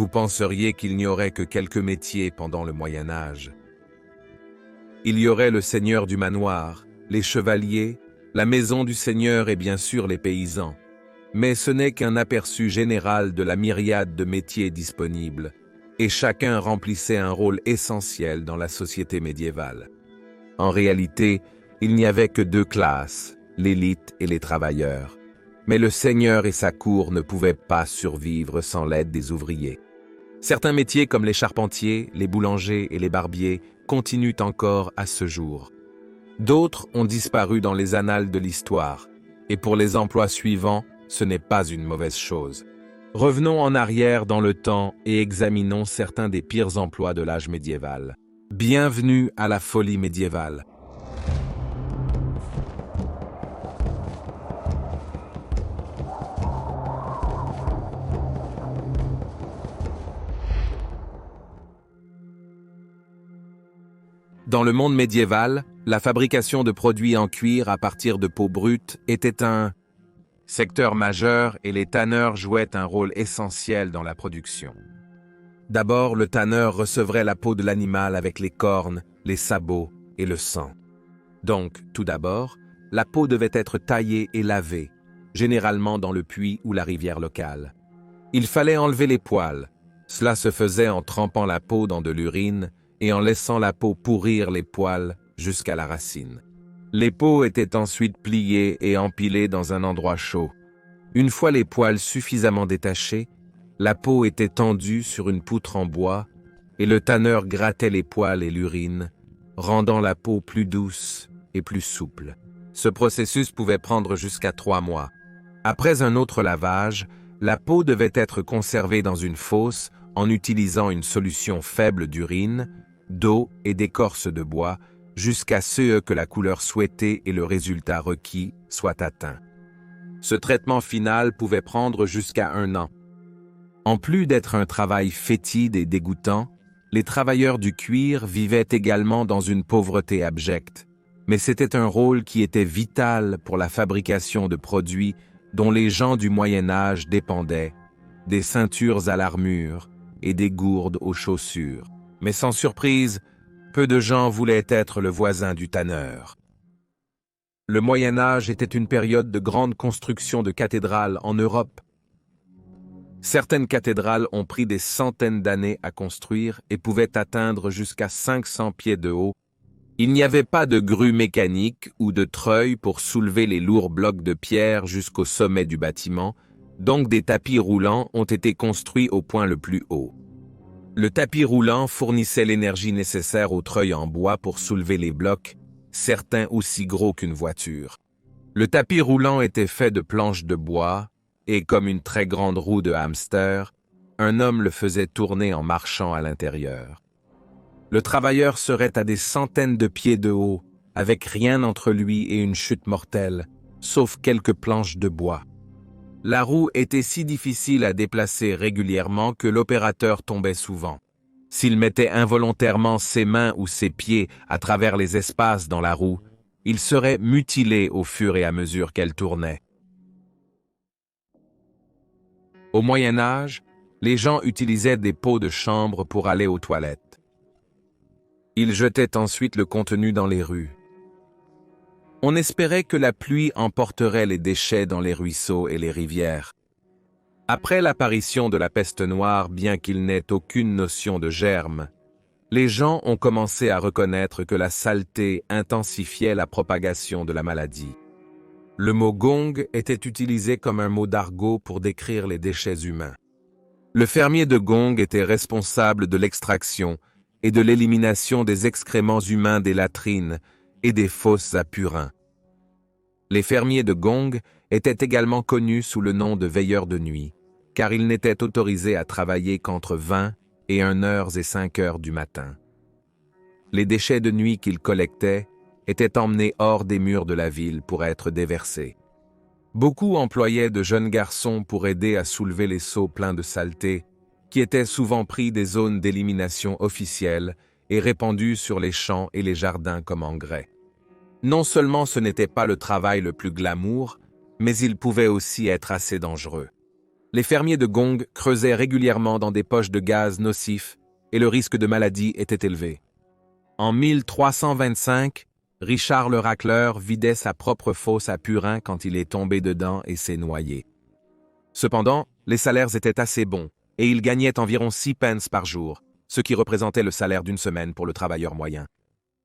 Vous penseriez qu'il n'y aurait que quelques métiers pendant le Moyen Âge. Il y aurait le seigneur du manoir, les chevaliers, la maison du seigneur et bien sûr les paysans. Mais ce n'est qu'un aperçu général de la myriade de métiers disponibles, et chacun remplissait un rôle essentiel dans la société médiévale. En réalité, il n'y avait que deux classes, l'élite et les travailleurs. Mais le seigneur et sa cour ne pouvaient pas survivre sans l'aide des ouvriers. Certains métiers comme les charpentiers, les boulangers et les barbiers continuent encore à ce jour. D'autres ont disparu dans les annales de l'histoire, et pour les emplois suivants, ce n'est pas une mauvaise chose. Revenons en arrière dans le temps et examinons certains des pires emplois de l'âge médiéval. Bienvenue à la folie médiévale. Dans le monde médiéval, la fabrication de produits en cuir à partir de peau brute était un secteur majeur et les tanneurs jouaient un rôle essentiel dans la production. D'abord, le tanneur recevrait la peau de l'animal avec les cornes, les sabots et le sang. Donc, tout d'abord, la peau devait être taillée et lavée, généralement dans le puits ou la rivière locale. Il fallait enlever les poils. Cela se faisait en trempant la peau dans de l'urine et en laissant la peau pourrir les poils jusqu'à la racine. Les peaux étaient ensuite pliées et empilées dans un endroit chaud. Une fois les poils suffisamment détachés, la peau était tendue sur une poutre en bois et le tanneur grattait les poils et l'urine, rendant la peau plus douce et plus souple. Ce processus pouvait prendre jusqu'à 3 mois. Après un autre lavage, la peau devait être conservée dans une fosse en utilisant une solution faible d'urine, d'eau et d'écorce de bois jusqu'à ce que la couleur souhaitée et le résultat requis soient atteints. Ce traitement final pouvait prendre jusqu'à 1 an. En plus d'être un travail fétide et dégoûtant, les travailleurs du cuir vivaient également dans une pauvreté abjecte, mais c'était un rôle qui était vital pour la fabrication de produits dont les gens du Moyen Âge dépendaient, des ceintures à l'armure et des gourdes aux chaussures. Mais sans surprise, peu de gens voulaient être le voisin du tanneur. Le Moyen Âge était une période de grande construction de cathédrales en Europe. Certaines cathédrales ont pris des centaines d'années à construire et pouvaient atteindre jusqu'à 500 pieds de haut. Il n'y avait pas de grue mécanique ou de treuil pour soulever les lourds blocs de pierre jusqu'au sommet du bâtiment, donc des tapis roulants ont été construits au point le plus haut. Le tapis roulant fournissait l'énergie nécessaire au treuil en bois pour soulever les blocs, certains aussi gros qu'une voiture. Le tapis roulant était fait de planches de bois, et comme une très grande roue de hamster, un homme le faisait tourner en marchant à l'intérieur. Le travailleur serait à des centaines de pieds de haut, avec rien entre lui et une chute mortelle, sauf quelques planches de bois. La roue était si difficile à déplacer régulièrement que l'opérateur tombait souvent. S'il mettait involontairement ses mains ou ses pieds à travers les espaces dans la roue, il serait mutilé au fur et à mesure qu'elle tournait. Au Moyen Âge, les gens utilisaient des pots de chambre pour aller aux toilettes. Ils jetaient ensuite le contenu dans les rues. On espérait que la pluie emporterait les déchets dans les ruisseaux et les rivières. Après l'apparition de la peste noire, bien qu'ils n'aient aucune notion de germes, les gens ont commencé à reconnaître que la saleté intensifiait la propagation de la maladie. Le mot gong était utilisé comme un mot d'argot pour décrire les déchets humains. Le fermier de gong était responsable de l'extraction et de l'élimination des excréments humains des latrines et des fosses à purin. Les fermiers de gong étaient également connus sous le nom de veilleurs de nuit, car ils n'étaient autorisés à travailler qu'entre 20 et 1 heure et 5 heures du matin. Les déchets de nuit qu'ils collectaient étaient emmenés hors des murs de la ville pour être déversés. Beaucoup employaient de jeunes garçons pour aider à soulever les seaux pleins de saleté, qui étaient souvent pris des zones d'élimination officielles et répandus sur les champs et les jardins comme engrais. Non seulement ce n'était pas le travail le plus glamour, mais il pouvait aussi être assez dangereux. Les fermiers de Gong creusaient régulièrement dans des poches de gaz nocifs et le risque de maladie était élevé. En 1325, Richard le racleur vidait sa propre fosse à purin quand il est tombé dedans et s'est noyé. Cependant, les salaires étaient assez bons et il gagnait environ 6 pence par jour, ce qui représentait le salaire d'une semaine pour le travailleur moyen.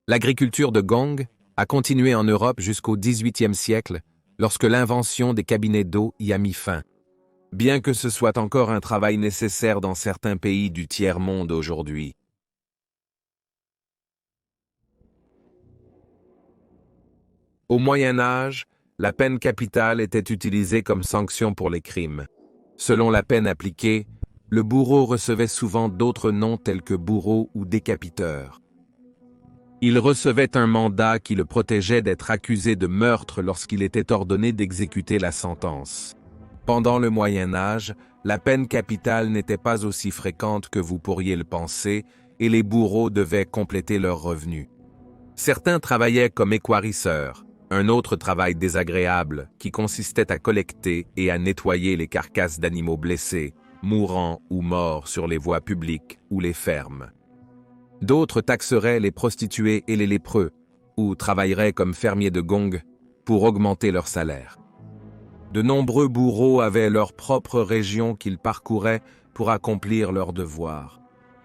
L'agriculture de Gong a continué en Europe jusqu'au XVIIIe siècle, lorsque l'invention des cabinets d'eau y a mis fin. Bien que ce soit encore un travail nécessaire dans certains pays du tiers-monde aujourd'hui. Au Moyen Âge, la peine capitale était utilisée comme sanction pour les crimes. Selon la peine appliquée, le bourreau recevait souvent d'autres noms tels que bourreau ou décapiteur. Il recevait un mandat qui le protégeait d'être accusé de meurtre lorsqu'il était ordonné d'exécuter la sentence. Pendant le Moyen Âge, la peine capitale n'était pas aussi fréquente que vous pourriez le penser et les bourreaux devaient compléter leurs revenus. Certains travaillaient comme équarrisseurs, un autre travail désagréable qui consistait à collecter et à nettoyer les carcasses d'animaux blessés, mourants ou morts sur les voies publiques ou les fermes. D'autres taxeraient les prostituées et les lépreux, ou travailleraient comme fermiers de Gong pour augmenter leur salaire. De nombreux bourreaux avaient leur propre région qu'ils parcouraient pour accomplir leurs devoirs.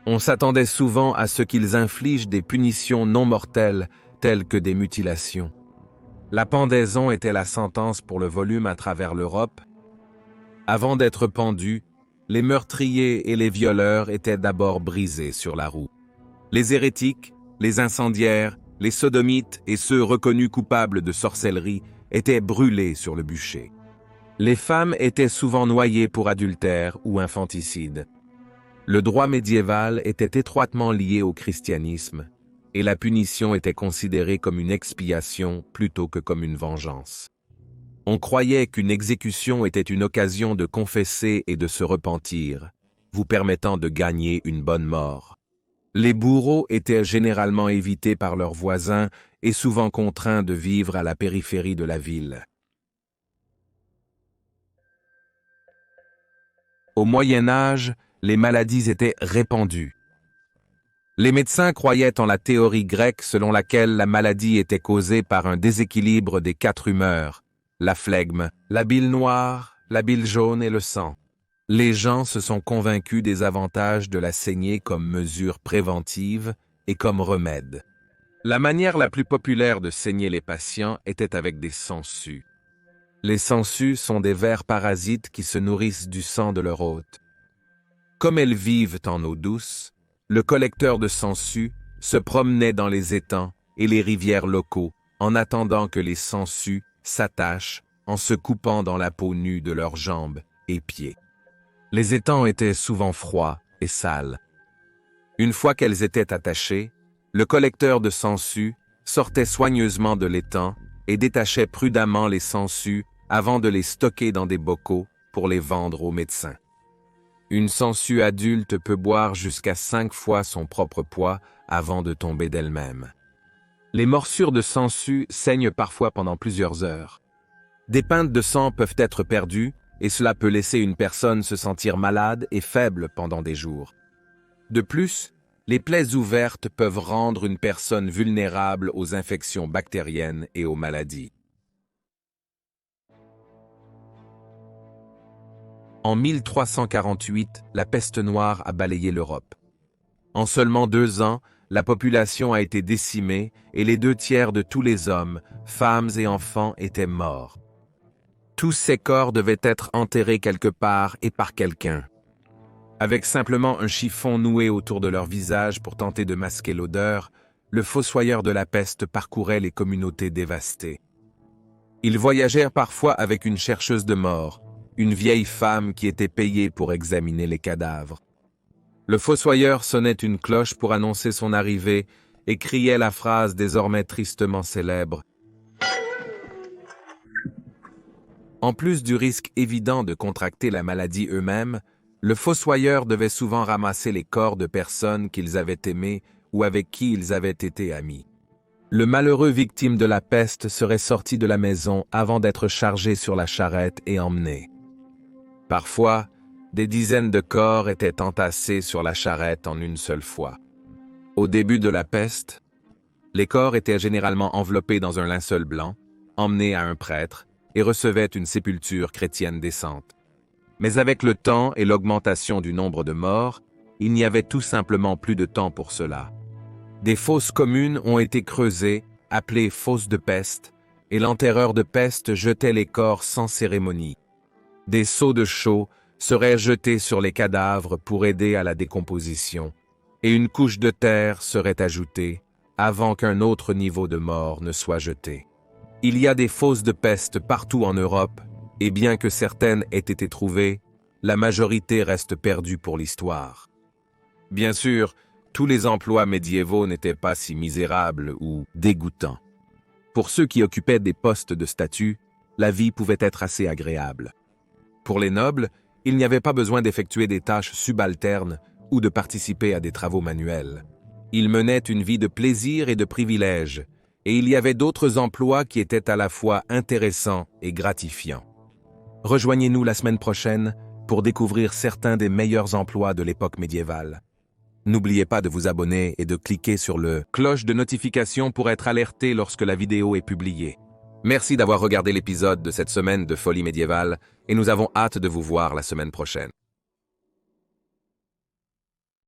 On s'attendait souvent à ce qu'ils infligent des punitions non mortelles telles que des mutilations. La pendaison était la sentence pour le volume à travers l'Europe. Avant d'être pendus, les meurtriers et les violeurs étaient d'abord brisés sur la roue. Les hérétiques, les incendiaires, les sodomites et ceux reconnus coupables de sorcellerie étaient brûlés sur le bûcher. Les femmes étaient souvent noyées pour adultère ou infanticide. Le droit médiéval était étroitement lié au christianisme, et la punition était considérée comme une expiation plutôt que comme une vengeance. On croyait qu'une exécution était une occasion de confesser et de se repentir, vous permettant de gagner une bonne mort. Les bourreaux étaient généralement évités par leurs voisins et souvent contraints de vivre à la périphérie de la ville. Au Moyen Âge, les maladies étaient répandues. Les médecins croyaient en la théorie grecque selon laquelle la maladie était causée par un déséquilibre des 4 humeurs, la phlegme, la bile noire, la bile jaune et le sang. Les gens se sont convaincus des avantages de la saignée comme mesure préventive et comme remède. La manière la plus populaire de saigner les patients était avec des sangsues. Les sangsues sont des vers parasites qui se nourrissent du sang de leur hôte. Comme elles vivent en eau douce, le collecteur de sangsues se promenait dans les étangs et les rivières locaux en attendant que les sangsues s'attachent en se coupant dans la peau nue de leurs jambes et pieds. Les étangs étaient souvent froids et sales. Une fois qu'elles étaient attachées, le collecteur de sangsues sortait soigneusement de l'étang et détachait prudemment les sangsues avant de les stocker dans des bocaux pour les vendre aux médecins. Une sangsue adulte peut boire jusqu'à 5 fois son propre poids avant de tomber d'elle-même. Les morsures de sangsue saignent parfois pendant plusieurs heures. Des pintes de sang peuvent être perdues et cela peut laisser une personne se sentir malade et faible pendant des jours. De plus, les plaies ouvertes peuvent rendre une personne vulnérable aux infections bactériennes et aux maladies. En 1348, la peste noire a balayé l'Europe. En seulement 2 ans, la population a été décimée et les 2/3 de tous les hommes, femmes et enfants étaient morts. Tous ces corps devaient être enterrés quelque part et par quelqu'un. Avec simplement un chiffon noué autour de leur visage pour tenter de masquer l'odeur, le fossoyeur de la peste parcourait les communautés dévastées. Ils voyagèrent parfois avec une chercheuse de mort, une vieille femme qui était payée pour examiner les cadavres. Le fossoyeur sonnait une cloche pour annoncer son arrivée et criait la phrase désormais tristement célèbre. En plus du risque évident de contracter la maladie eux-mêmes, le fossoyeur devait souvent ramasser les corps de personnes qu'ils avaient aimées ou avec qui ils avaient été amis. Le malheureux victime de la peste serait sorti de la maison avant d'être chargé sur la charrette et emmené. Parfois, des dizaines de corps étaient entassés sur la charrette en une seule fois. Au début de la peste, les corps étaient généralement enveloppés dans un linceul blanc, emmenés à un prêtre, et recevaient une sépulture chrétienne décente. Mais avec le temps et l'augmentation du nombre de morts, il n'y avait tout simplement plus de temps pour cela. Des fosses communes ont été creusées, appelées fosses de peste, et l'enterreur de peste jetait les corps sans cérémonie. Des seaux de chaux seraient jetés sur les cadavres pour aider à la décomposition, et une couche de terre serait ajoutée avant qu'un autre niveau de mort ne soit jeté. Il y a des fosses de peste partout en Europe, et bien que certaines aient été trouvées, la majorité reste perdue pour l'histoire. Bien sûr, tous les emplois médiévaux n'étaient pas si misérables ou dégoûtants. Pour ceux qui occupaient des postes de statut, la vie pouvait être assez agréable. Pour les nobles, il n'y avait pas besoin d'effectuer des tâches subalternes ou de participer à des travaux manuels. Ils menaient une vie de plaisir et de privilèges, et il y avait d'autres emplois qui étaient à la fois intéressants et gratifiants. Rejoignez-nous la semaine prochaine pour découvrir certains des meilleurs emplois de l'époque médiévale. N'oubliez pas de vous abonner et de cliquer sur le cloche de notification pour être alerté lorsque la vidéo est publiée. Merci d'avoir regardé l'épisode de cette semaine de Folie médiévale et nous avons hâte de vous voir la semaine prochaine.